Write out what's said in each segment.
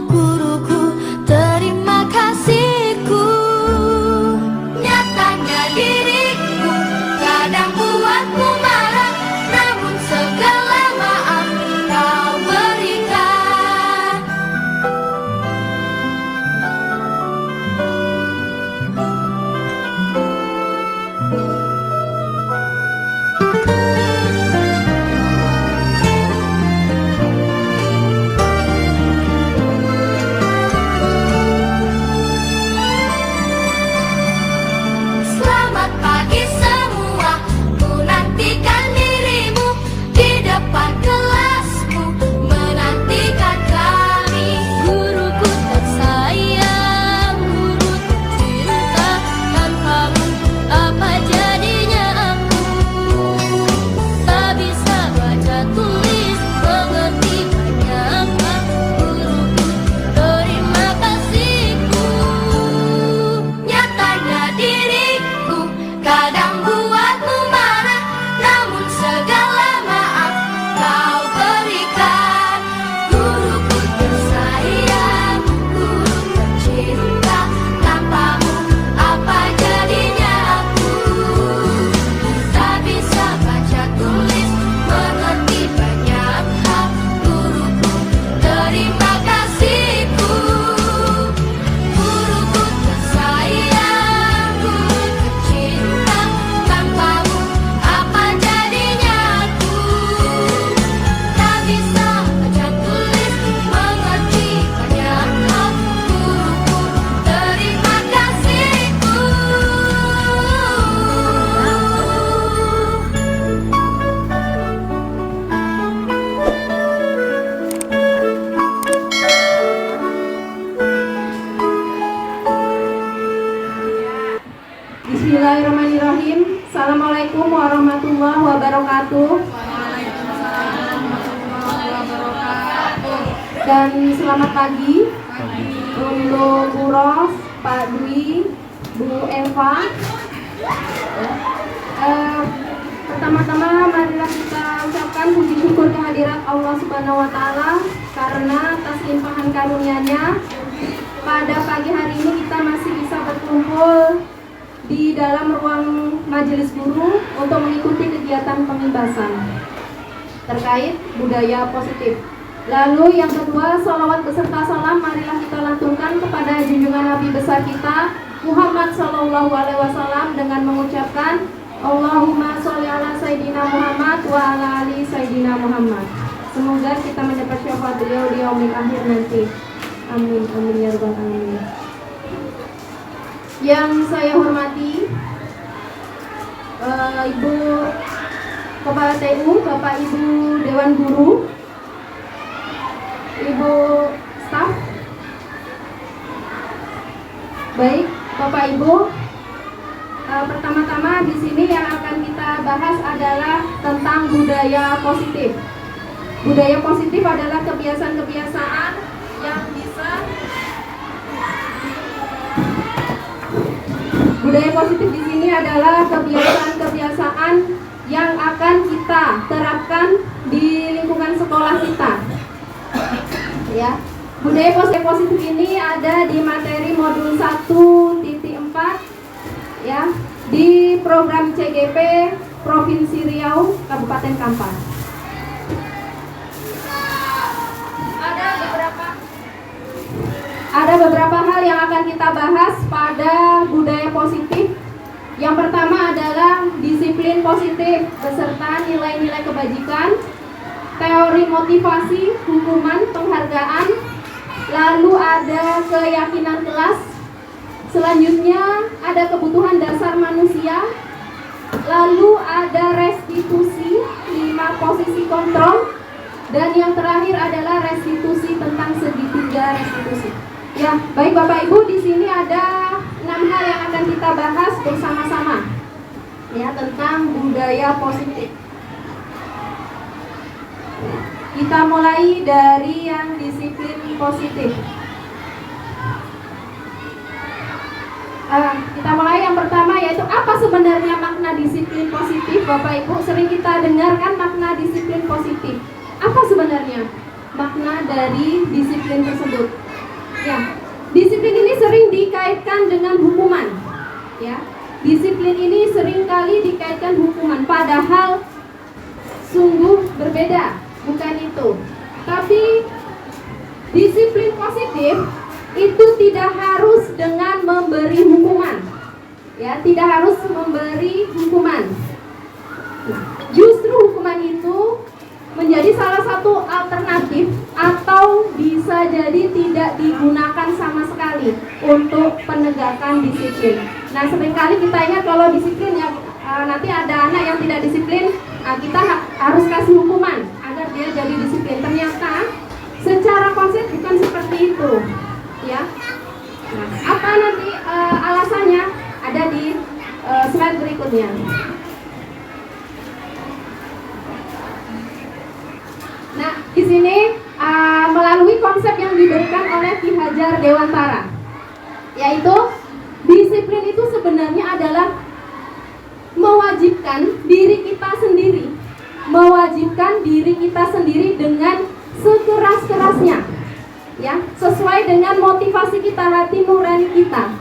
guruku, terima kasihku. Nyatanya diriku kadang buatmu marah, namun segala maaf kau berikan. Selamat pagi semua, ku nantikan dirimu di depan kelasmu, menantikan kami. Guruku tersayang, guru tercinta, tanpamu apa jadinya aku? Tak bisa baca tulis, mengerti banyak hal. Guruku, terima kasihku. Nyatanya diriku kadang buatmu marah, namun segala maaf kau berikan. Guruku tersayang, guru tercinta, tanpamu apa jadinya aku? Tak bisa baca tulis, mengerti banyak hal. Guruku, terima kasihku. Guruku tersayang, guru tercinta, tanpamu apa jadinya aku? Tak bisa baca tulis, mengerti banyak hal. Guruku, terima kasihku. Bismillahirrahmanirrahim. Assalamualaikum warahmatullahi wabarakatuh. Dan selamat pagi untuk Bu Ros, Pak Dwi, Bu Eva. Pertama-tama marilah kita ucapkan puji syukur kehadirat Allah Subhanahu wa Ta'ala, karena atas limpahan karunia-Nya pada pagi hari ini kita masih bisa berkumpul di dalam ruang majelis guru untuk mengikuti kegiatan pembebasan terkait budaya positif. Lalu yang kedua, salawat beserta salam marilah kita lantunkan kepada junjungan Nabi besar kita Muhammad Sallallahu Alaihi Wasallam dengan mengucapkan Allahumma sholli ala Sayyidina Muhammad wa ala ali Sayyidina Muhammad. Semoga kita mendapat syafaat beliau di yaumil akhir nanti. Amin, amin ya rabbal alamin. Yang saya hormati Ibu Kepala TU, Bapak Ibu Dewan Guru, Ibu staf. Baik, Bapak Ibu, pertama-tama di sini yang akan kita bahas adalah tentang budaya positif. Budaya positif adalah kebiasaan-kebiasaan yang bisa Budaya positif di sini adalah kebiasaan-kebiasaan yang akan kita terapkan di lingkungan sekolah kita. Ya. Budaya positif ini ada di materi modul 1.4 ya, di program CGP Provinsi Riau Kabupaten Kampar. Ada beberapa hal yang akan kita bahas pada budaya positif. Yang pertama adalah disiplin positif beserta nilai-nilai kebajikan, teori motivasi, hukuman, penghargaan, lalu ada keyakinan kelas. Selanjutnya ada kebutuhan dasar manusia, lalu ada restitusi, 5 posisi kontrol, dan yang terakhir adalah restitusi tentang segitiga restitusi. Ya, baik Bapak Ibu, di sini ada 6 hal yang akan kita bahas bersama-sama ya, tentang budaya positif. Kita mulai dari yang disiplin positif. Kita mulai yang pertama, yaitu apa sebenarnya makna disiplin positif. Bapak Ibu sering kita dengarkan makna disiplin positif. Apa sebenarnya? makna dari disiplin tersebut. Ya, disiplin ini sering dikaitkan dengan hukuman. Ya, disiplin ini seringkali dikaitkan hukuman, padahal sungguh berbeda, bukan itu. Tapi disiplin positif itu tidak harus dengan memberi hukuman. Ya, tidak harus memberi hukuman. Nah, justru hukuman itu menjadi salah satu alternatif atau bisa jadi tidak digunakan sama sekali untuk penegakan disiplin. Nah, seringkali kita ingat kalau disiplin ya nanti ada anak yang tidak disiplin, kita harus kasih hukuman agar dia jadi disiplin. Ternyata secara konsep bukan seperti itu, ya. Nah, apa nanti alasannya ada di slide berikutnya. Nah, di sini melalui konsep yang diberikan oleh Ki Hajar Dewantara, yaitu disiplin itu sebenarnya adalah mewajibkan diri kita sendiri dengan sekeras-kerasnya, ya, sesuai dengan motivasi kita, hati nurani kita,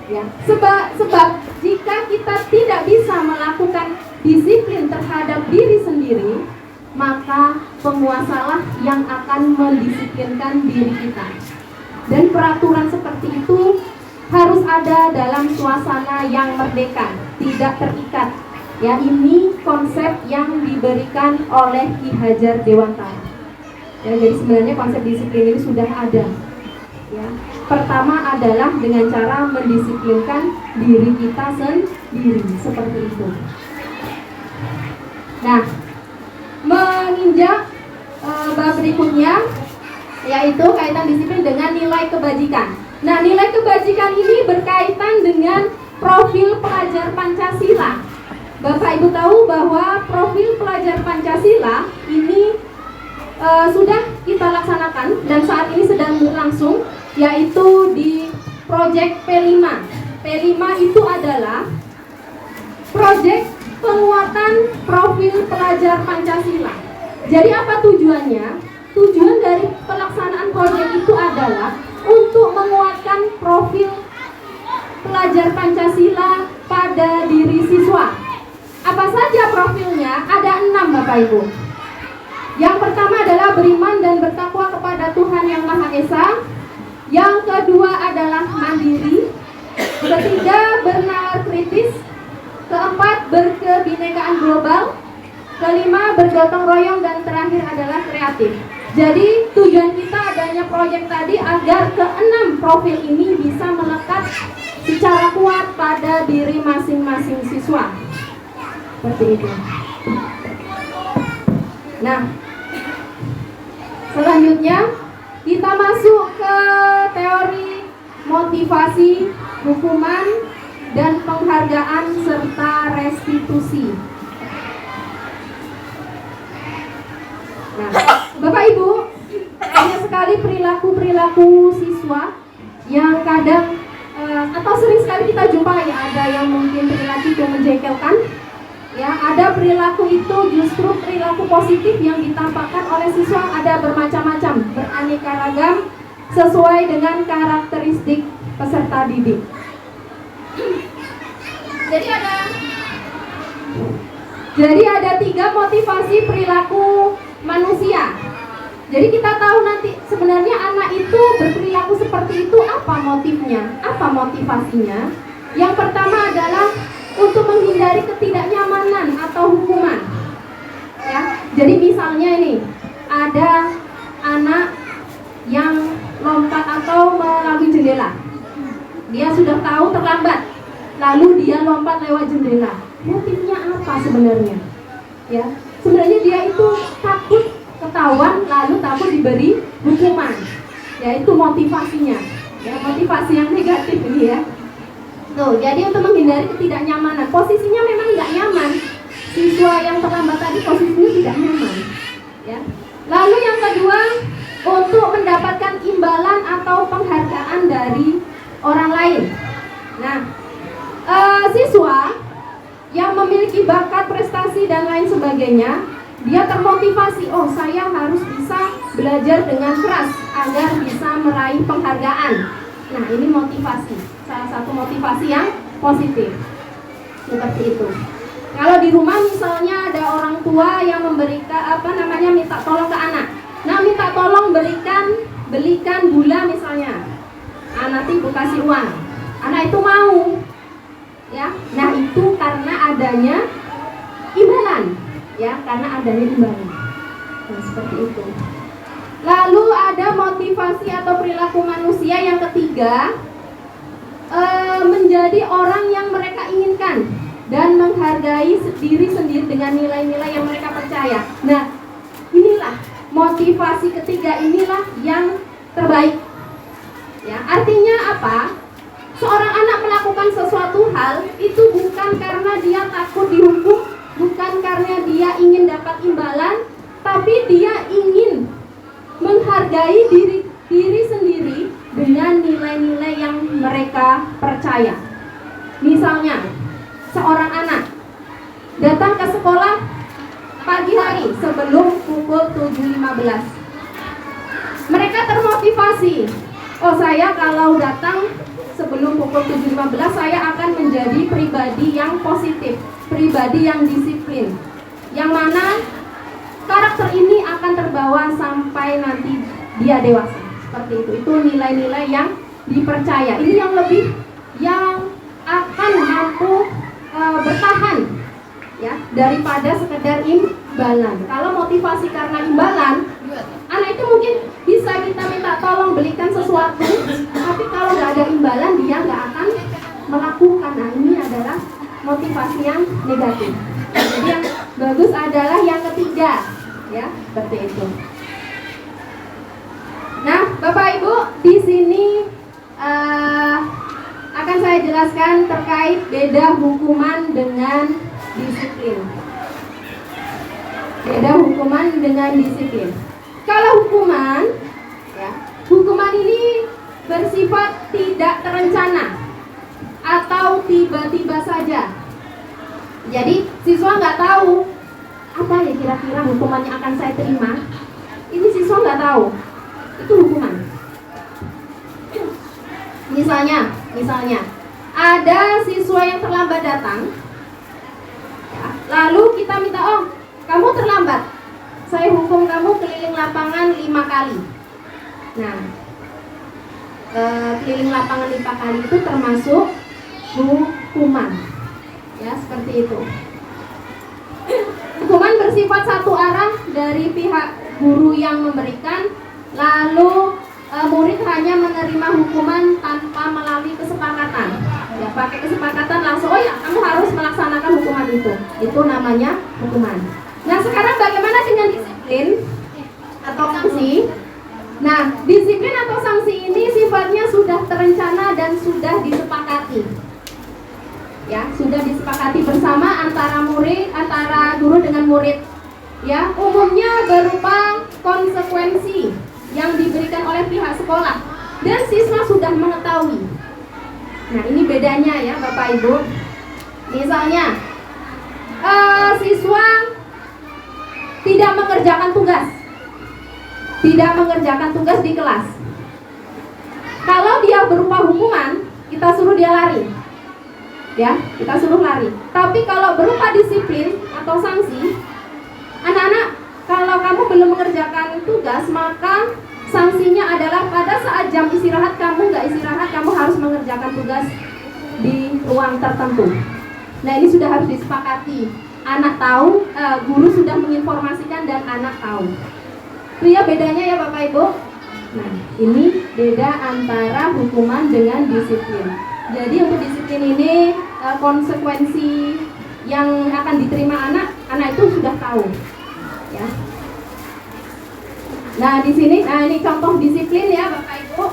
ya. Sebab jika kita tidak bisa melakukan disiplin terhadap diri sendiri, maka penguasalah yang akan mendisiplinkan diri kita. Dan peraturan seperti itu harus ada dalam suasana yang merdeka, tidak terikat. Ya, ini konsep yang diberikan oleh Ki Hajar Dewantara. Ya, jadi sebenarnya konsep disiplin ini sudah ada. Ya, pertama adalah dengan cara mendisiplinkan diri kita sendiri, seperti itu. Nah, menginjak bab berikutnya, yaitu kaitan disiplin dengan nilai kebajikan. Nah, nilai kebajikan ini berkaitan dengan profil pelajar Pancasila. Bapak Ibu tahu bahwa profil pelajar Pancasila ini sudah kita laksanakan dan saat ini sedang berlangsung, yaitu di proyek P5. P5 itu adalah proyek penguatan profil pelajar Pancasila. Jadi apa tujuannya? Tujuan dari pelaksanaan proyek itu adalah untuk menguatkan profil pelajar Pancasila pada diri siswa. Apa saja profilnya? Ada 6, Bapak Ibu. Yang pertama adalah beriman dan bertakwa kepada Tuhan Yang Maha Esa. Yang kedua adalah mandiri. Ketiga, bernalar kritis. Keempat, berkebinekaan global. Kelima, bergotong royong. Dan terakhir adalah kreatif. Jadi tujuan kita adanya proyek tadi agar ke-6 profil ini bisa melekat secara kuat pada diri masing-masing siswa. Seperti itu. Nah, selanjutnya kita masuk ke teori motivasi, hukuman, dan penghargaan serta restitusi. Nah, Bapak Ibu, banyak sekali perilaku siswa yang kadang atau sering sekali kita jumpai, ada yang mungkin perilaku itu menjengkelkan, ya, ada perilaku itu justru perilaku positif yang ditampakkan oleh siswa, ada bermacam-macam, beraneka ragam sesuai dengan karakteristik peserta didik. Jadi ada 3 motivasi perilaku manusia. Jadi kita tahu nanti sebenarnya anak itu berperilaku seperti itu apa motifnya, apa motivasinya. Yang pertama adalah untuk menghindari ketidaknyamanan atau hukuman. Ya, jadi misalnya ini ada anak yang lompat atau melalui jendela. Dia sudah tahu terlambat, lalu dia lompat lewat jendela. Motifnya apa sebenarnya? Ya, sebenarnya dia itu takut ketahuan, lalu takut diberi hukuman. Ya, itu motivasinya. Ya, motivasi yang negatif ini ya. Tuh, jadi untuk menghindari ketidaknyamanan. Posisinya memang nggak nyaman. Siswa yang terlambat tadi posisinya tidak nyaman. Ya. Lalu yang kedua, untuk mendapatkan imbalan atau penghargaan dari orang lain. Nah, siswa yang memiliki bakat, prestasi dan lain sebagainya, dia termotivasi, oh saya harus bisa belajar dengan keras agar bisa meraih penghargaan. Nah, ini motivasi, salah satu motivasi yang positif. Seperti itu. Kalau di rumah misalnya ada orang tua yang memberikan minta tolong ke anak. Nah, minta tolong belikan gula misalnya. Nanti ibu kasih uang. Anak itu mau. Ya. Nah, itu karena adanya imbalan. Ya, karena adanya imbalan. Nah, seperti itu. Lalu ada motivasi atau perilaku manusia yang ketiga, menjadi orang yang mereka inginkan dan menghargai diri sendiri dengan nilai-nilai yang mereka percaya. Nah, inilah motivasi ketiga, inilah yang terbaik. Ya, artinya apa? Seorang anak melakukan sesuatu hal itu bukan karena dia takut dihukum, bukan karena dia ingin dapat imbalan, tapi dia ingin menghargai diri sendiri dengan nilai-nilai yang mereka percaya. Misalnya, seorang anak datang ke sekolah pagi hari sebelum pukul 7.15. Mereka termotivasi. Oh, saya kalau datang sebelum pukul 7.15 saya akan menjadi pribadi yang positif, pribadi yang disiplin, yang mana karakter ini akan terbawa sampai nanti dia dewasa. Seperti itu nilai-nilai yang dipercaya. Ini yang lebih, yang akan mampu bertahan, ya, daripada sekedar imbalan. Kalau motivasi karena imbalan, anak itu mungkin bisa kita minta tolong belikan sesuatu, tapi kalau nggak ada imbalan dia nggak akan melakukan. Nah, ini adalah motivasi yang negatif. Jadi yang bagus adalah yang ketiga, ya, seperti itu. Nah, Bapak Ibu, di sini akan saya jelaskan terkait beda hukuman dengan disiplin. Beda hukuman dengan disiplin. Kalau hukuman, ya, hukuman ini bersifat tidak terencana atau tiba-tiba saja. Jadi siswa nggak tahu apa ya kira-kira hukuman yang akan saya terima. Ini siswa nggak tahu. Itu hukuman. Misalnya ada siswa yang terlambat datang, ya, lalu kita minta, oh kamu terlambat, saya hukum kamu keliling lapangan 5 kali. Nah, keliling lapangan 5 kali itu termasuk hukuman, ya, seperti itu. Hukuman bersifat satu arah dari pihak guru yang memberikan, lalu murid hanya menerima hukuman tanpa melalui kesepakatan. Ya, pakai kesepakatan langsung, oh ya kamu harus melaksanakan hukuman itu. Itu namanya hukuman. Nah, sekarang bagaimana dengan disiplin atau sanksi? Nah, disiplin atau sanksi ini sifatnya sudah terencana dan sudah disepakati. Ya, sudah disepakati bersama antara guru dengan murid. Ya, umumnya berupa konsekuensi yang diberikan oleh pihak sekolah dan siswa sudah mengetahui. Nah, ini bedanya ya Bapak Ibu. Misalnya siswa tidak mengerjakan tugas di kelas. Kalau dia berupa hukuman, kita suruh dia lari. Ya, kita suruh lari. Tapi kalau berupa disiplin atau sanksi, anak-anak, kalau kamu belum mengerjakan tugas, maka sanksinya adalah pada saat jam istirahat kamu nggak istirahat, kamu harus mengerjakan tugas di ruang tertentu. Nah, ini sudah harus disepakati. Anak tahu, guru sudah menginformasikan dan anak tahu. Itu ya bedanya ya Bapak Ibu. Nah, ini beda antara hukuman dengan disiplin. Jadi untuk disiplin ini konsekuensi yang akan diterima anak itu sudah tahu. Ya. Nah, di sini, ini contoh disiplin ya Bapak Ibu.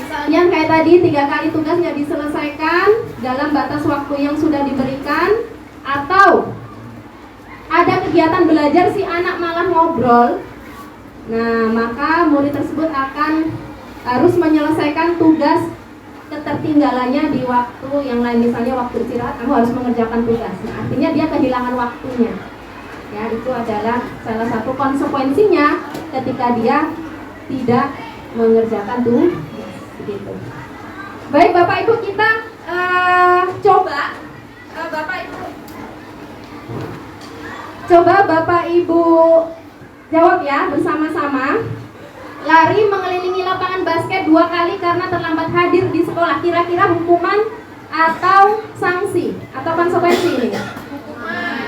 Misalnya kayak tadi 3 kali tugas nggak diselesaikan dalam batas waktu yang sudah diberikan, atau ada kegiatan belajar si anak malah ngobrol. Nah, maka murid tersebut akan harus menyelesaikan tugas ketertinggalannya di waktu yang lain. Misalnya waktu istirahat kamu harus mengerjakan tugas. Nah, artinya dia kehilangan waktunya. Ya, itu adalah salah satu konsekuensinya ketika dia tidak mengerjakan tugas. Begitu. Baik Bapak Ibu, kita coba Bapak Ibu jawab ya bersama-sama. Lari mengelilingi lapangan basket 2 kali karena terlambat hadir di sekolah. Kira-kira hukuman atau sanksi atau konsekuensi ini? Hukuman.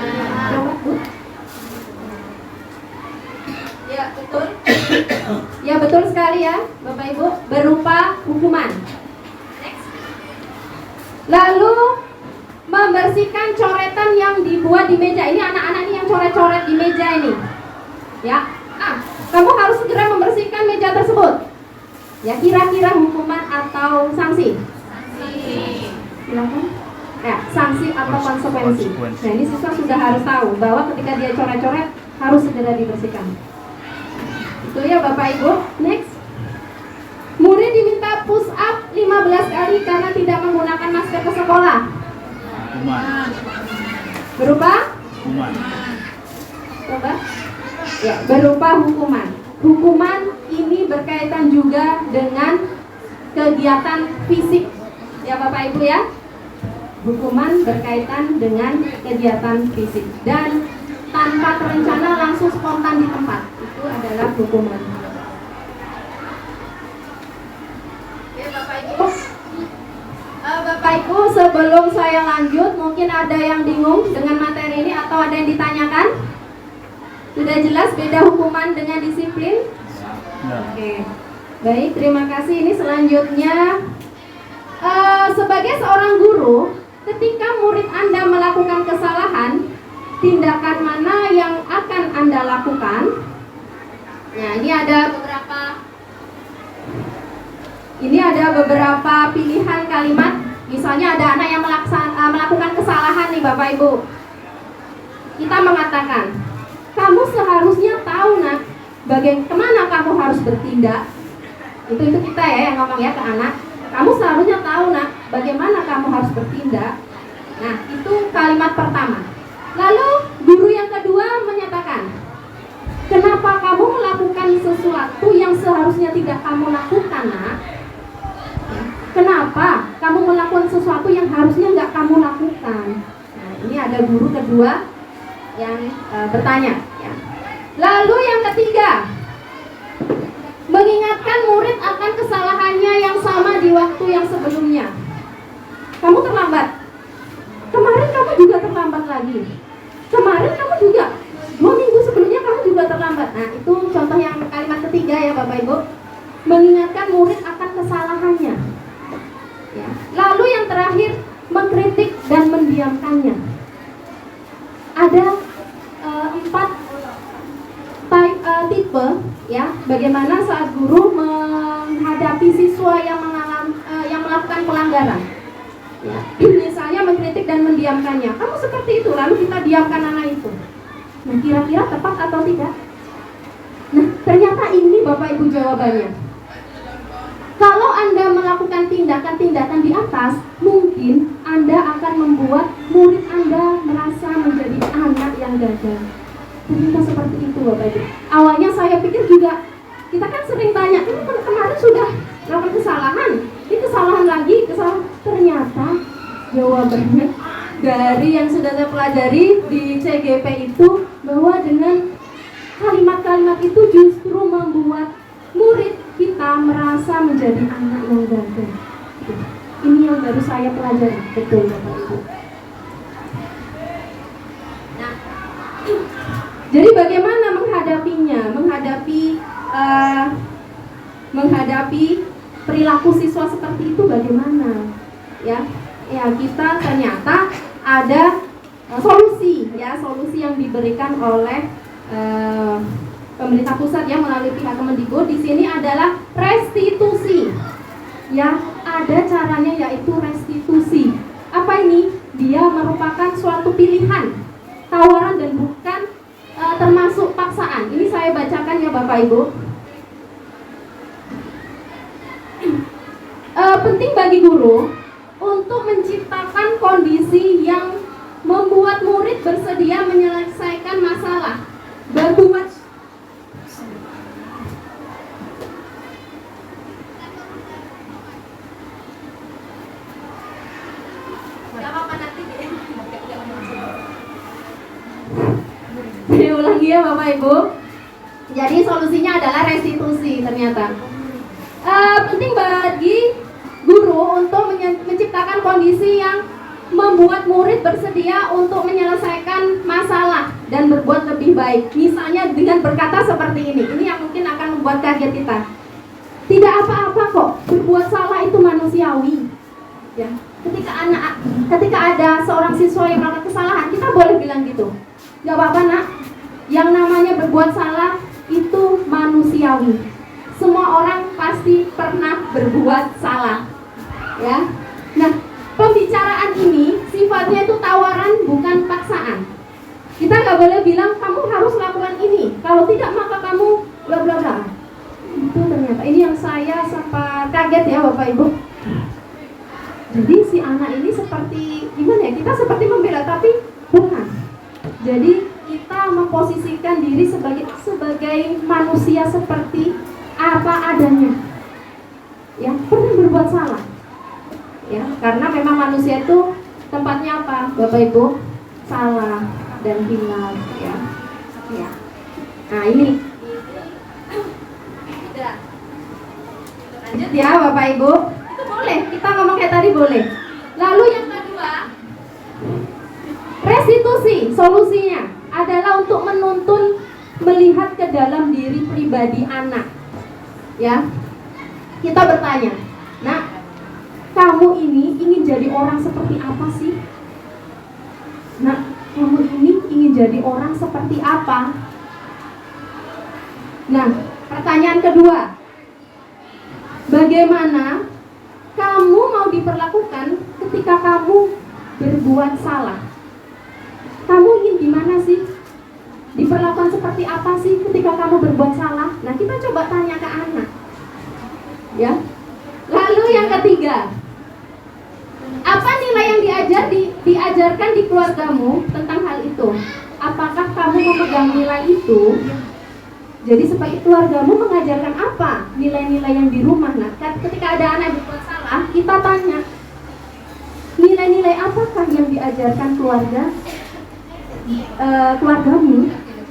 Ya, betul. Ya, betul sekali ya, Bapak Ibu, berupa hukuman. Next. Lalu membersihkan coretan yang dibuat di meja. Ini anak-anak ini yang coret-coret di meja ini. Ya. Kamu harus segera membersihkan meja tersebut. Ya, kira-kira hukuman atau sanksi? Sanksi. Silakan. Ya, sanksi atau konsekuensi. Nah, ini siswa sudah harus tahu bahwa ketika dia coret-coret harus segera dibersihkan. Itu ya Bapak Ibu. Next. Murid diminta push up 15 kali karena tidak menggunakan masker ke sekolah. Hukuman. Berupa? Hukuman. Coba. Ya, berupa hukuman. Hukuman ini berkaitan juga dengan kegiatan fisik. Ya Bapak Ibu ya. Hukuman berkaitan dengan kegiatan fisik dan tanpa terencana langsung spontan di tempat. Itu adalah hukuman. Ya Bapak Ibu. Bapak Ibu, sebelum saya lanjut, mungkin ada yang bingung dengan materi ini atau ada yang ditanyakan? Sudah jelas beda hukuman dengan disiplin? Ya. Oke. Baik, terima kasih. Ini selanjutnya sebagai seorang guru, ketika murid Anda melakukan kesalahan, tindakan mana yang akan Anda lakukan? Nah, ini ada beberapa pilihan kalimat. Misalnya ada anak yang melakukan kesalahan nih Bapak Ibu. Kita mengatakan, kamu seharusnya tahu nak, bagaimana kamu harus bertindak. Itu kita ya yang ngomong ya ke anak. Kamu seharusnya tahu nak, bagaimana kamu harus bertindak. Nah, itu kalimat pertama. Lalu guru yang kedua menyatakan, kenapa kamu melakukan sesuatu yang seharusnya tidak kamu lakukan nak? Kenapa kamu melakukan sesuatu yang harusnya nggak kamu lakukan? Nah, ini ada guru kedua yang bertanya. Ya. Lalu yang ketiga, mengingatkan murid akan kesalahannya yang sama di waktu yang sebelumnya. Kamu terlambat. Kemarin kamu juga terlambat lagi. Kemarin kamu juga 2 minggu sebelumnya kamu juga terlambat. Nah, itu contoh yang kalimat ketiga ya Bapak Ibu. Mengingatkan murid akan kesalahannya. Ya. Lalu yang terakhir, mengkritik dan mendiamkannya. Ada 4 tipe ya, bagaimana saat guru menghadapi siswa yang melakukan pelanggaran. Ya. Misalnya mengkritik dan mendiamkannya. Kamu seperti itu, lalu kita diamkan anak itu. Nah, kira-kira tepat atau tidak? Nah, ternyata ini Bapak Ibu jawabannya. Kalau Anda melakukan tindakan-tindakan di atas, mungkin Anda akan membuat murid Anda merasa menjadi anak yang gagal. Ternyata seperti itu Bapak Ibu. Awalnya saya pikir juga, kita kan sering tanya, ini kemarin sudah melakukan kesalahan, ini kesalahan lagi, kesalahan. Ternyata jawabannya dari yang sudah saya pelajari di CGP itu, bahwa dengan kalimat-kalimat itu justru membuat murid kita merasa menjadi anak yang gagal. Ini yang baru saya pelajari, betul Bapak Ibu. Nah, jadi bagaimana menghadapinya, menghadapi perilaku siswa seperti itu bagaimana? Ya, kita ternyata ada solusi yang diberikan oleh pemerintah pusat ya melalui pihak Kemendikbud. Di sini adalah restitusi. Ya, ada caranya yaitu restitusi. Apa ini? Dia merupakan suatu pilihan, tawaran dan bukan termasuk paksaan. Ini saya bacakan ya Bapak Ibu. Penting bagi guru untuk menciptakan kondisi yang membuat murid bersedia menyelesaikan masalah. Berbuat Saya ulangi ya Bapak Ibu. Jadi solusinya adalah restitusi ternyata. Penting bagi guru untuk menciptakan kondisi yang membuat murid bersedia untuk menyelesaikan masalah dan berbuat lebih baik. Misalnya dengan berkata seperti ini. Ini yang mungkin akan membuat kaget kita. Tidak apa-apa kok, berbuat salah itu manusiawi. Ya. Ketika ada seorang siswa yang melakukan kesalahan, kita boleh bilang gitu. Gak apa-apa nak, yang namanya berbuat salah itu manusiawi. Semua orang pasti pernah berbuat salah, ya. Nah, pembicaraan ini sifatnya itu tawaran bukan paksaan. Kita nggak boleh bilang kamu harus lakukan ini, kalau tidak maka kamu bla bla bla. Itu ternyata ini yang saya sempat kaget ya Bapak Ibu. Jadi si anak ini seperti gimana ya? Kita seperti membela tapi bukan. Jadi kita memposisikan diri sebagai manusia seperti apa adanya, ya pernah berbuat salah, ya karena memang manusia itu tempatnya apa, Bapak Ibu? Salah dan hilaf, ya. Nah ini, lanjut ya Bapak Ibu. Itu boleh, kita ngomong kayak tadi boleh. Lalu yang kedua, restitusi. Solusinya adalah untuk menuntun melihat ke dalam diri pribadi anak. Ya, kita bertanya, nak, kamu ini ingin jadi orang seperti apa sih? Nak, kamu ini ingin jadi orang seperti apa? Nah, pertanyaan kedua, bagaimana kamu mau diperlakukan ketika kamu berbuat salah? Kamu ingin gimana sih? Diperlakukan seperti apa sih ketika kamu berbuat salah? Nah, kita coba tanya ke anak. Ya. Lalu yang ketiga, apa nilai yang diajarkan di keluargamu tentang hal itu? Apakah kamu memegang nilai itu? Jadi sebagai keluargamu mengajarkan apa nilai-nilai yang di rumah? Nah, ketika ada anak yang berbuat salah, kita tanya, nilai-nilai apakah yang diajarkan keluargamu?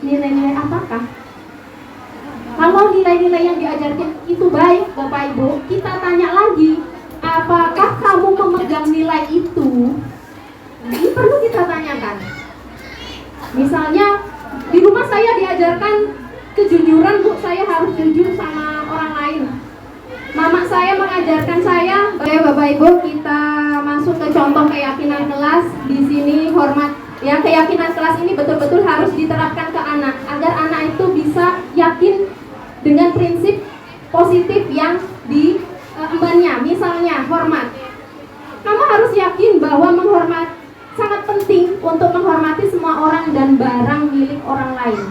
Nilai-nilai apakah? Kalau nilai-nilai yang diajarkan itu baik, Bapak Ibu, kita tanya lagi, apakah kamu memegang nilai itu? Ini perlu kita tanyakan. Misalnya di rumah saya diajarkan kejujuran, Bu, saya harus jujur sama orang lain. Mama saya mengajarkan saya, oke Bapak Ibu, kita masuk ke contoh keyakinan kelas. Di sini hormat. Ya, keyakinan kelas ini betul-betul harus diterapkan ke anak agar anak itu bisa yakin dengan prinsip positif yang diembannya. Misalnya hormat. Kamu harus yakin bahwa sangat penting untuk menghormati semua orang dan barang milik orang lain.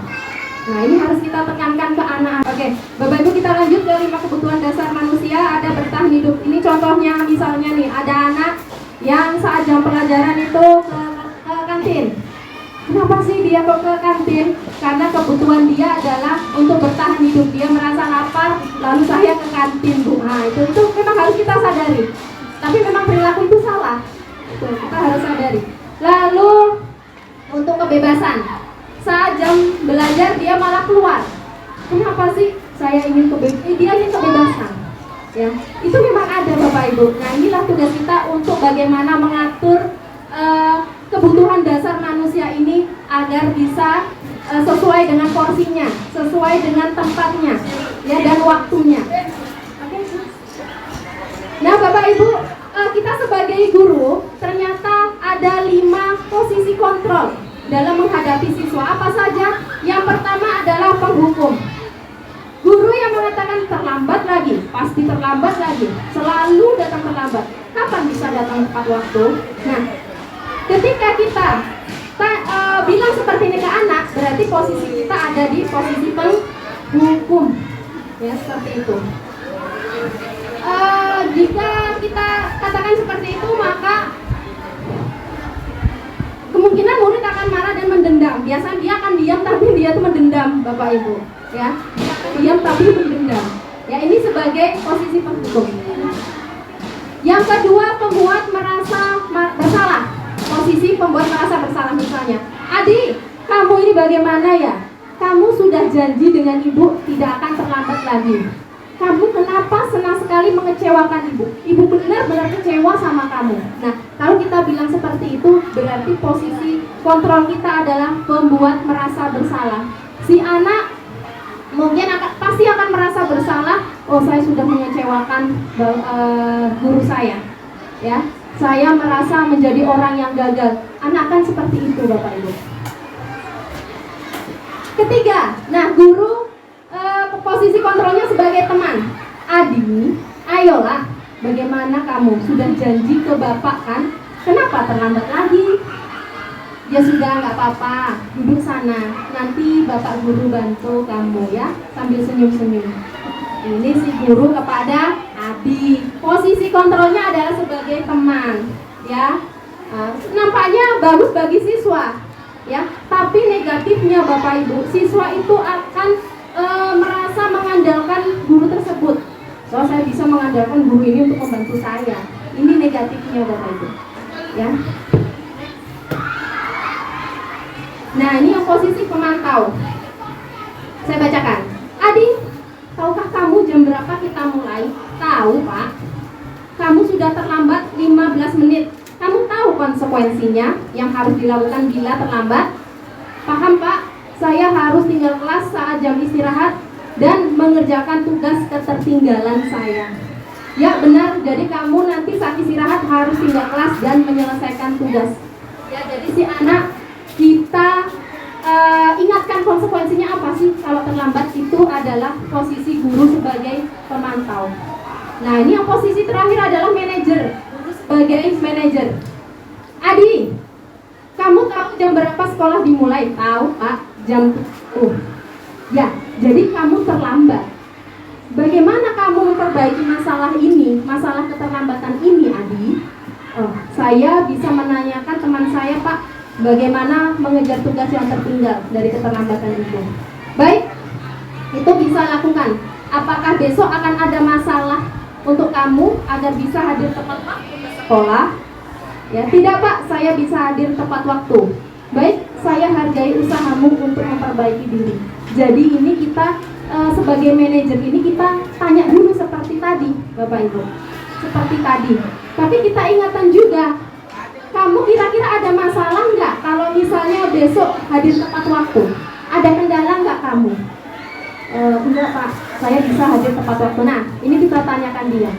Nah, ini harus kita tekankan ke anak. Oke, Bapak Ibu, kita lanjut ke 5 kebutuhan dasar manusia. Ada bertahan hidup. Ini contohnya, misalnya nih, ada anak yang saat jam pelajaran itu ke kantin. Kenapa sih dia kok ke kantin? Karena kebutuhan dia adalah untuk bertahan hidup. Dia merasa lapar, lalu saya ke kantin, Bu. Nah, itu memang harus kita sadari. Tapi memang perilaku itu salah. Itu kita harus sadari. Lalu untuk kebebasan. Saat jam belajar dia malah keluar. Kenapa sih? Dia ingin kebebasan. Ya, itu memang ada Bapak Ibu. Nah, inilah tugas kita untuk bagaimana mengatur kebutuhan dasar manusia ini agar bisa sesuai dengan porsinya, sesuai dengan tempatnya, ya, dan waktunya. Nah, Bapak Ibu, kita sebagai guru ternyata ada 5 posisi kontrol dalam menghadapi siswa. Apa saja? Yang pertama adalah penghukum. Guru yang mengatakan terlambat lagi, pasti terlambat lagi, selalu datang terlambat. Kapan bisa datang tepat waktu? Nah, ketika kita bilang seperti ini ke anak, berarti posisi kita ada di posisi penghukum, ya, seperti itu. Jika kita katakan seperti itu, maka kemungkinan murid akan marah dan mendendam. Biasanya dia akan diam tapi dia tuh mendendam, Bapak Ibu. Ya, dia akan diam tapi mendendam. Ya, ini sebagai posisi penghukum. Yang kedua, pembuat merasa bersalah. Posisi pembuat merasa bersalah misalnya, Adi, kamu ini bagaimana ya? Kamu sudah janji dengan ibu tidak akan terlambat lagi. Kamu kenapa senang sekali mengecewakan ibu? Ibu benar-benar kecewa sama kamu. Nah, kalau kita bilang seperti itu, berarti posisi kontrol kita adalah pembuat merasa bersalah. Si anak mungkin pasti akan merasa bersalah. Oh, saya sudah mengecewakan guru saya. Ya, saya merasa menjadi orang yang gagal. Anak kan seperti itu, Bapak Ibu. Ketiga, nah guru posisi kontrolnya sebagai teman. Adi, ayolah, bagaimana kamu? Sudah janji ke bapak kan? Kenapa terlambat lagi? Ya sudah, nggak apa-apa, duduk sana. Nanti bapak guru bantu kamu ya, sambil senyum-senyum. Ini si guru kepada Adi. Posisi kontrolnya adalah sebagai teman, ya. Nampaknya bagus bagi siswa. Ya, tapi negatifnya Bapak Ibu, siswa itu akan merasa mengandalkan guru tersebut. So, saya bisa mengandalkan guru ini untuk membantu saya. Ini negatifnya Bapak Ibu. Ya. Nah, ini yang posisi pemantau. Saya bacakan. Adi, tahukah kamu jam berapa kita mulai? Tahu, Pak. Kamu sudah terlambat 15 menit. Kamu tahu konsekuensinya yang harus dilakukan bila terlambat? Paham, Pak? Saya harus tinggal kelas saat jam istirahat dan mengerjakan tugas ketertinggalan saya. Ya, benar. Jadi kamu nanti saat istirahat harus tinggal kelas dan menyelesaikan tugas. Ya, jadi si anak kita ingatkan konsekuensinya apa sih kalau terlambat. Itu adalah posisi guru sebagai pemantau. Nah, ini yang posisi terakhir adalah manajer. Sebagai manajer, Adi, kamu tahu jam berapa sekolah dimulai? Tahu, Pak, jam 10. Ya, jadi kamu terlambat. Bagaimana kamu memperbaiki masalah ini, masalah keterlambatan ini, Adi? Saya bisa menanyakan teman saya, Pak, bagaimana mengejar tugas yang tertinggal dari keterlambatan itu. Baik, itu bisa lakukan. Apakah besok akan ada masalah untuk kamu agar bisa hadir tepat waktu ke sekolah? Ya, tidak, Pak, saya bisa hadir tepat waktu. Baik, saya hargai usahamu untuk memperbaiki diri. Jadi ini kita sebagai manajer ini kita tanya dulu seperti tadi, Bapak Ibu. Seperti tadi. Tapi kita ingatkan juga, kamu kira-kira ada masalah nggak kalau misalnya besok hadir tepat waktu? Ada kendala nggak kamu? Enggak, Pak, saya bisa hadir tepat waktu. Nah, ini kita tanyakan dia.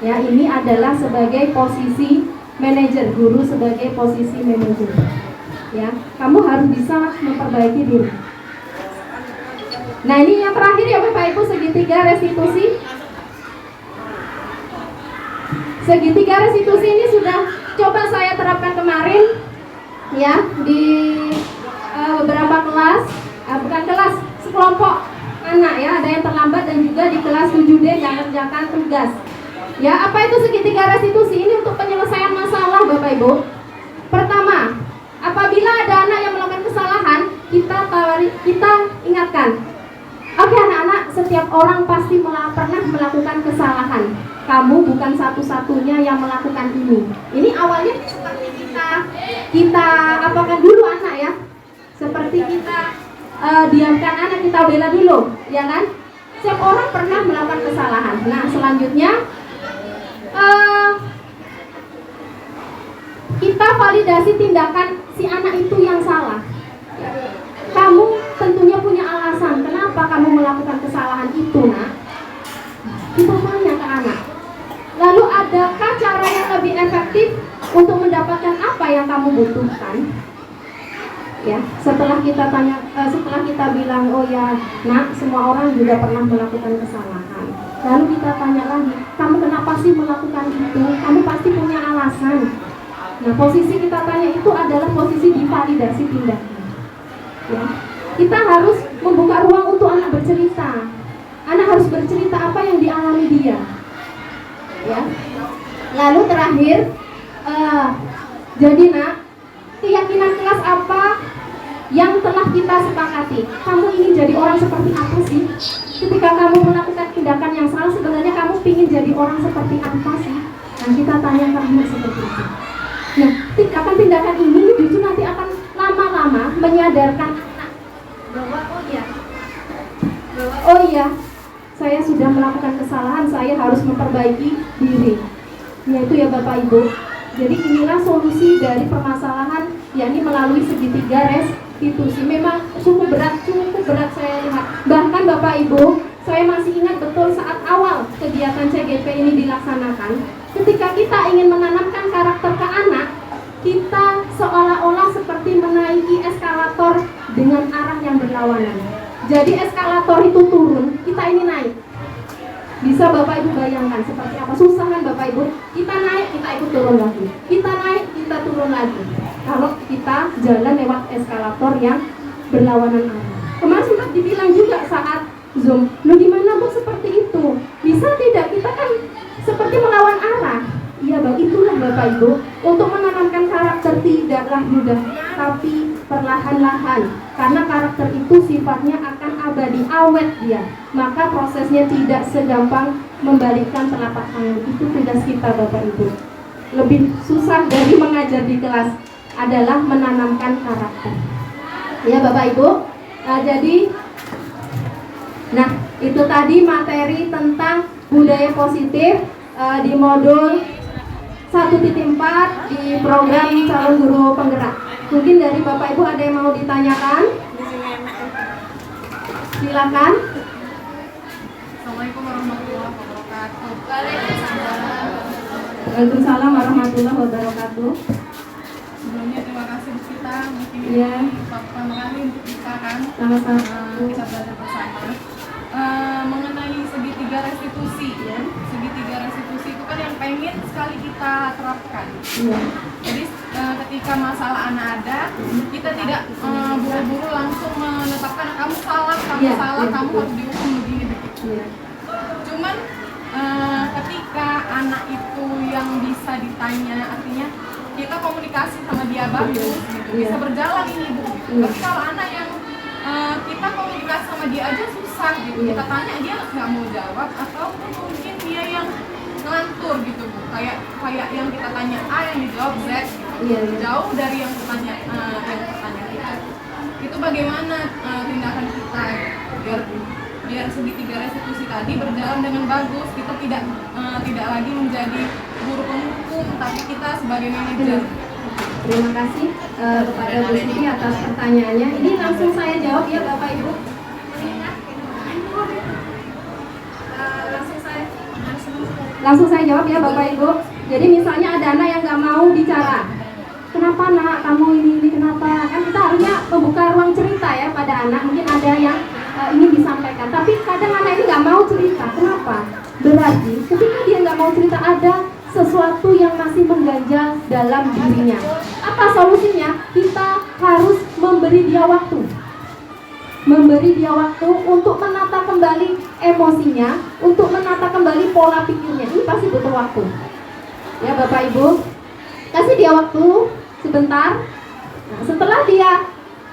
Ya, ini adalah sebagai posisi manajer, guru sebagai posisi manajer. Ya, kamu harus bisa memperbaiki diri. Nah, ini yang terakhir ya Bapak Ibu, segitiga restitusi. Segitiga restitusi ini sudah coba saya terapkan kemarin ya di beberapa kelas, bukan kelas, sekelompok anak ya, ada yang terlambat dan juga di kelas 7D yang mengerjakan tugas. Ya, apa itu segitiga restitusi? Ini untuk penyelesaian masalah Bapak Ibu. Pertama, apabila ada anak yang melakukan kesalahan, kita ingatkan. Oke anak-anak, setiap orang pasti pernah melakukan kesalahan. Kamu bukan satu-satunya yang melakukan ini. Ini awalnya seperti kita apakan dulu anak ya. Seperti kita diamkan anak, kita bela dulu, ya kan? Setiap orang pernah melakukan kesalahan. Nah, selanjutnya kita validasi tindakan si anak itu yang salah. Kamu tentunya punya alasan kenapa kamu melakukan kesalahan itu, nak. Kita tanya ke anak. Lalu adakah cara yang lebih efektif untuk mendapatkan apa yang kamu butuhkan? Ya, setelah kita tanya, setelah kita bilang, oh ya, nak, semua orang juga pernah melakukan kesalahan. Lalu kita tanya lagi, kamu kenapa sih melakukan itu? Kamu pasti punya alasan. Nah, posisi kita tanya itu adalah posisi divalidasi tindakan. Ya, kita harus membuka ruang untuk anak bercerita. Anak harus bercerita apa yang dialami dia. Ya. Lalu terakhir, jadi nak, keyakinan kelas apa yang telah kita sepakati. Kamu ingin jadi orang seperti apa sih? Ketika kamu melakukan tindakan yang salah, sebenarnya kamu ingin jadi orang seperti apa sih? Nah, kita tanya kamu seperti itu. Nah, tindakan-tindakan ini justru nanti akan lama-lama menyadarkan anak bahwa oh iya, saya sudah melakukan kesalahan, saya harus memperbaiki diri. Yaitu ya Bapak Ibu. Jadi inilah solusi dari permasalahan, yakni melalui segitiga restitusi. Memang cukup berat saya lihat. Bahkan Bapak Ibu, saya masih ingat betul saat awal kegiatan CGP ini dilaksanakan. Ketika kita ingin menanamkan karakter ke anak, kita seolah-olah seperti menaiki eskalator dengan arah yang berlawanan. Jadi eskalator itu turun, kita ini naik. Bisa Bapak Ibu bayangkan seperti apa susah kan Bapak Ibu? Kita naik, kita ikut turun lagi. Kita naik, kita turun lagi. Kalau kita jalan lewat eskalator yang berlawanan arah. Kemarin sempat dibilang juga saat Zoom, lu gimana Bu seperti itu? Bisa tidak? Kita kan seperti melawan arah. Iya Bang, itulah Bapak Ibu. Untuk menanamkan karakter tidaklah mudah, tapi perlahan-lahan. Karena karakter itu sifatnya akan abadi, awet dia. Maka prosesnya tidak segampang membalikkan telapak tangan. Itu tugas kita Bapak Ibu. Lebih susah dari mengajar di kelas adalah menanamkan karakter. Ya Bapak Ibu. Nah itu tadi materi tentang budaya positif di modul 1.4 di program calon guru penggerak. Mungkin dari Bapak Ibu ada yang mau ditanyakan? Silakan. Assalamualaikum warahmatullahi wabarakatuh. Waalaikumsalam warahmatullahi wabarakatuh. Sebelumnya terima kasih Bu Sita, mungkin Iya. pertama kali untuk kita kan Sama-sama. kita belajar bersama mengenai segitiga restitusi. Ya. Segitiga restitusi itu kan yang pengen sekali kita terapkan. Iya. Jadi ketika masalah anak ada, kita tidak buru-buru langsung menetapkan kamu salah, Iya, salah, iya, kamu betul. harus dihukum begini begitu. Iya. Cuman ketika anak itu yang bisa ditanya, artinya kita komunikasi sama dia bagus, gitu, bisa berjalan ini Bu. Gitu. Iya. Tapi kalau anak yang kita komunikasi sama dia aja susah gitu, Iya. kita tanya dia nggak mau jawab, atau mungkin dia yang ngelantur gitu Bu. Kayak yang kita tanya A yang dijawab Z, gitu. Iya, iya. Jauh dari yang pertanyaan kita. Itu bagaimana tindakan kita biar segitiga restitusi tadi berjalan dengan bagus. Kita tidak lagi menjadi guru penghukum, tapi kita sebagai manajer. Terima kasih kepada Bu Siti atas pertanyaannya. Ini langsung saya jawab ya Bapak Ibu. Langsung saya jawab ya Bapak Ibu. Jadi misalnya ada anak yang nggak mau bicara. Kenapa nak kamu ini kenapa? Kan kita harusnya membuka ruang cerita ya pada anak. Mungkin ada yang ingin disampaikan. Tapi kadang anak ini nggak mau cerita. Kenapa? Berarti ketika dia nggak mau cerita ada sesuatu yang masih mengganjal dalam dirinya. Apa solusinya? Kita harus memberi dia waktu. Memberi dia waktu untuk menata kembali emosinya, untuk menata kembali pola pikirnya. Ini pasti butuh waktu. Ya Bapak Ibu, kasih dia waktu sebentar. Nah, setelah dia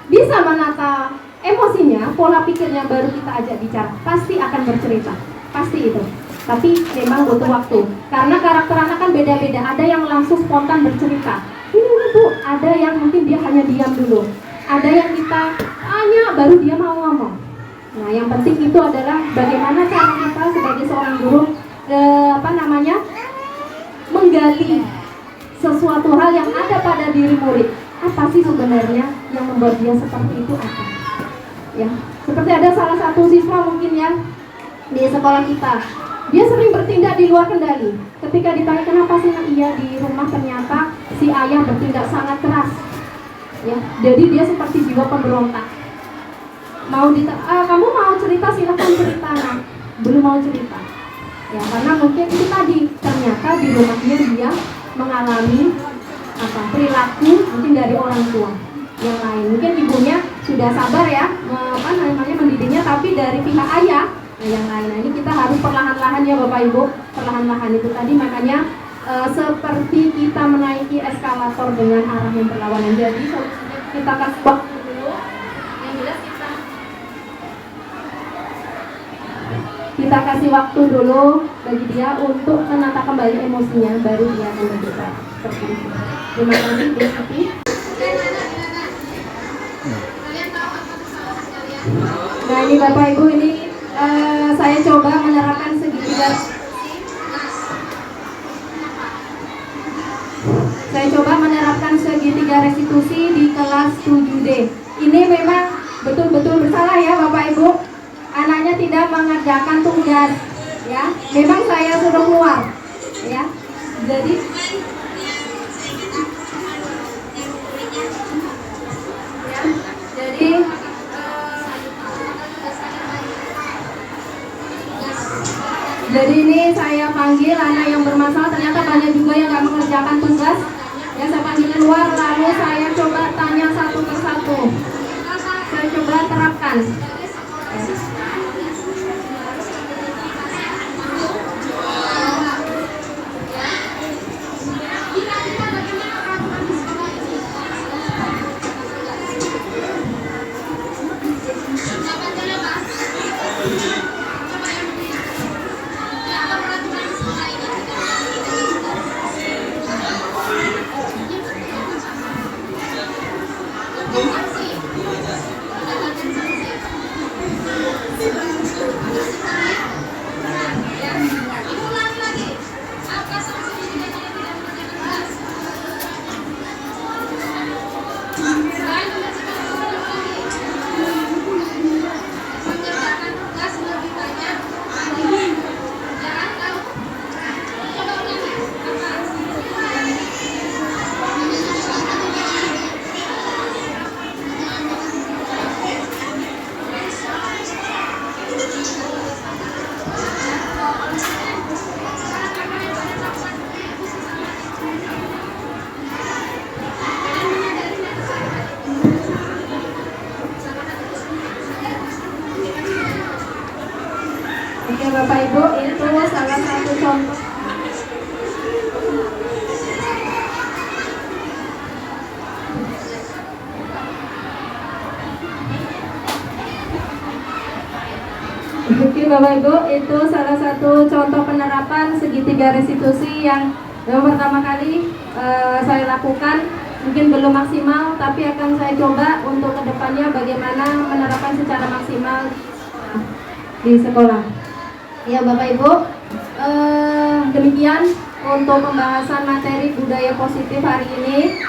bisa menata emosinya, pola pikirnya, baru kita ajak bicara. Pasti akan bercerita. Pasti itu. Tapi memang butuh waktu. Karena karakter anak kan beda-beda. Ada yang langsung spontan bercerita. Ini Bu, ada yang mungkin dia hanya diam dulu. Ada yang kita tanya baru dia mau ngomong. Nah, yang penting itu adalah bagaimana cara kita sebagai seorang guru menggali sesuatu hal yang ada pada diri murid. Apa sih sebenarnya yang membuat dia seperti itu apa? Ya, seperti ada salah satu siswa mungkin ya di sekolah kita. Dia sering bertindak di luar kendali. Ketika ditanya kenapa sih nak, iya di rumah ternyata si ayah bertindak sangat keras. Ya, jadi dia seperti jiwa pemberontak. Kamu mau cerita silahkan cerita nak. Belum mau cerita. Ya, karena mungkin itu tadi ternyata di rumahnya dia mengalami perilaku mungkin dari orang tua yang lain. Mungkin ibunya sudah sabar ya, mendidiknya, tapi dari pihak ayah yang lain. Nah, ini kita harus perlahan-lahan ya Bapak Ibu, perlahan-lahan itu tadi makanya seperti kita menaiki eskalator dengan arah yang berlawanan. Jadi solusinya kita kasih waktu dulu. Yang jelas kita kasih waktu dulu bagi dia untuk menata kembali emosinya, baru dia akan bergerak seperti itu. Terima kasih Bu Siti. Nah ini Bapak Ibu, ini saya coba menerapkan segitiga. Saya coba menerapkan segitiga restitusi di kelas 7D. Ini memang betul-betul bersalah ya Bapak Ibu. Anaknya tidak mengerjakan tugas, ya. Memang saya suruh keluar, ya. Jadi Jadi ini saya panggil anak yang bermasalah, ternyata banyak juga yang nggak mengerjakan tugas. Ya saya panggil keluar, lalu saya coba tanya satu persatu. Saya coba terapkan. Oke Bapak Ibu, itu salah satu contoh. Oke Bapak Ibu, itu salah satu contoh penerapan segitiga restitusi yang pertama kali saya lakukan. Mungkin belum maksimal, tapi akan saya coba untuk kedepannya bagaimana menerapkan secara maksimal di sekolah. Ya Bapak Ibu, demikian untuk pembahasan materi budaya positif hari ini.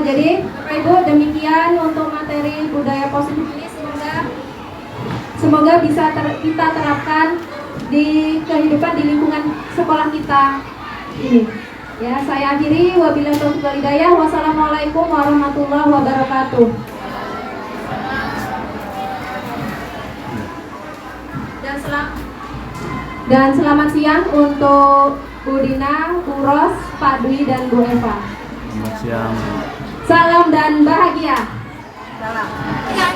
Jadi Bapak Ibu, demikian untuk materi budaya positif ini, semoga bisa kita terapkan di kehidupan di lingkungan sekolah kita ini. Ya, saya akhiri, wabillahi taufiq wal hidayah. Wassalamualaikum warahmatullahi wabarakatuh. Dan selamat siang untuk Bu Dina, Bu Ros, Pak Dwi, dan Bu Eva. Selamat siang. Salam dan bahagia. Salam.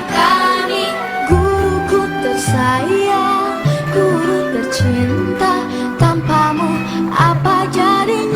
Kami guruku tersayang, guru tercinta, tanpamu apa jadinya?